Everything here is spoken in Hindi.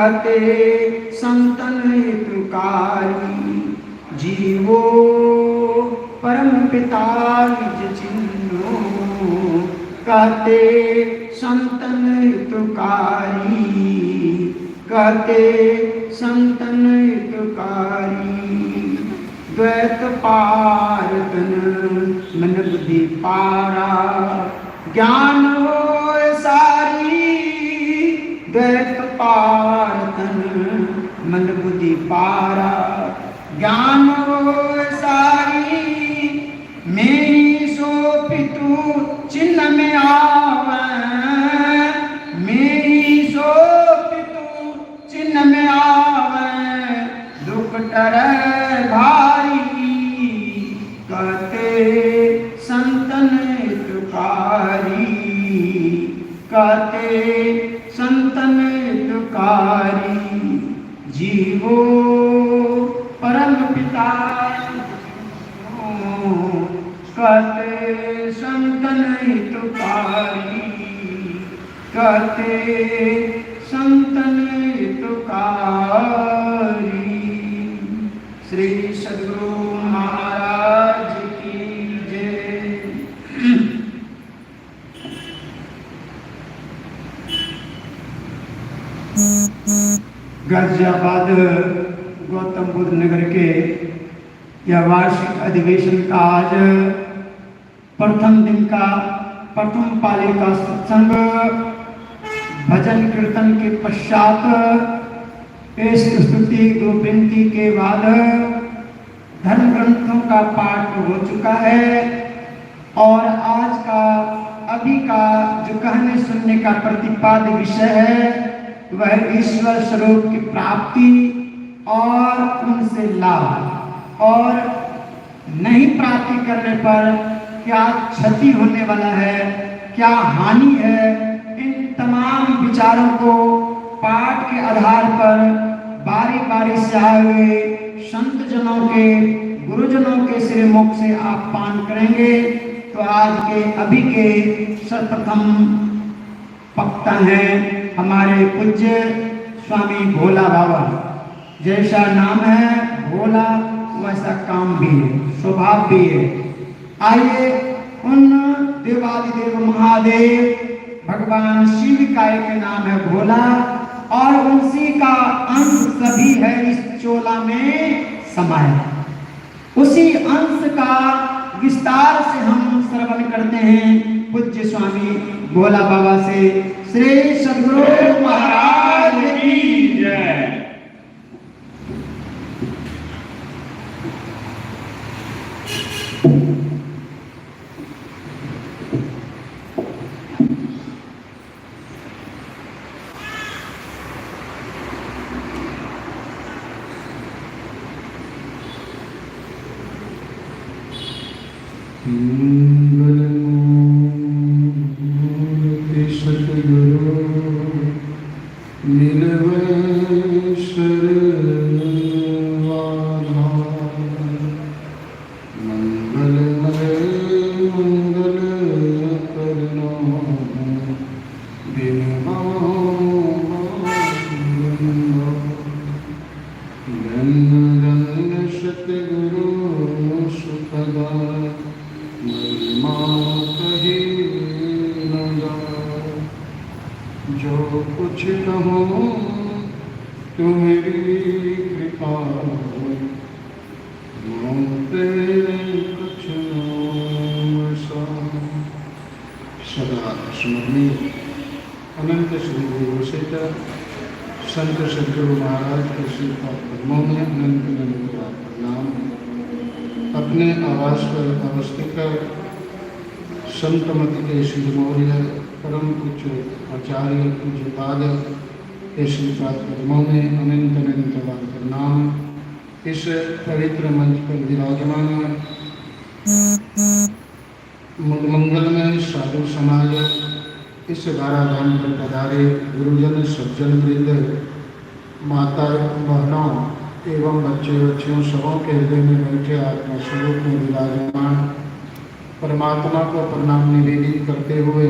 कहते संतन हितकारी, जीवो परम पिता निज चिन्हो। कहते संतन हितकारी, कहते संतन हितकारी। द्वैत पार तन मन बुद्धि पारा, ज्ञान होए सारी। द्वैत पार तन मन बुद्धि पारा, ज्ञान होए सारी। मेरी सो पितु चिन्ह में आवे, मेरी सो पितु चिन्ह में आवे। दुख टरै भारी, कहते संतन हितकारी, कहते संतन हितकारी। जीवो परम पिता, कहते संतन हितकारी, कहते संतन हितकारी। श्री सद्गुरु महाराज की जय। गाजियाबाद गौतम बुद्ध नगर के यह वार्षिक अधिवेशन का आज प्रथम दिन का प्रथम पाली का सत्संग भजन कीर्तन के पश्चात इस स्तुति गोविंती के बाद धर्म ग्रंथों का पाठ हो चुका है। और आज का अभी का जो कहने सुनने का प्रतिपाद्य विषय है वह ईश्वर स्वरूप की प्राप्ति और उनसे लाभ, और नहीं प्राप्ति करने पर क्या क्षति होने वाला है, क्या हानि है। इन तमाम विचारों को पाठ के आधार पर बारी बारी से आए हुए संत जनों के, गुरुजनों के श्रीमुख से आप पान करेंगे। तो आज के अभी के सर्वप्रथम वक्ता हैं हमारे पूज्य स्वामी भोला बाबा। जैसा नाम है भोला वैसा काम भी है, स्वभाव भी है। आइए उन देवादिदेव महादेव भगवान शिव का एक नाम है भोला, और उसी का अंश सभी है इस चोला में समाया। उसी अंश का विस्तार से हम श्रवण करते हैं पूज्य स्वामी भोला बाबा से। श्री सद्गुरु महाराज की जय। संत सद्गुरु महाराज के श्री पद्मों में अनंत अनंत प्रणाम। अपने आवास पर अवस्थित संत मत के श्री मौर्य परम पूज्य आचार्य पूज्य पाद के श्री पद्मों में अनंत अनंत प्रणाम। इस पवित्र मंच पर विराजमान मंगलमय साधु समाज, इस बाराधाम पर पधारे गुरुजन सज्जन वृंद, माता बहनों एवं बच्चे बच्चियों सबों के हृदय में बैठे आत्मा स्वरूप में विराजमान परमात्मा को प्रणाम निवेदित करते हुए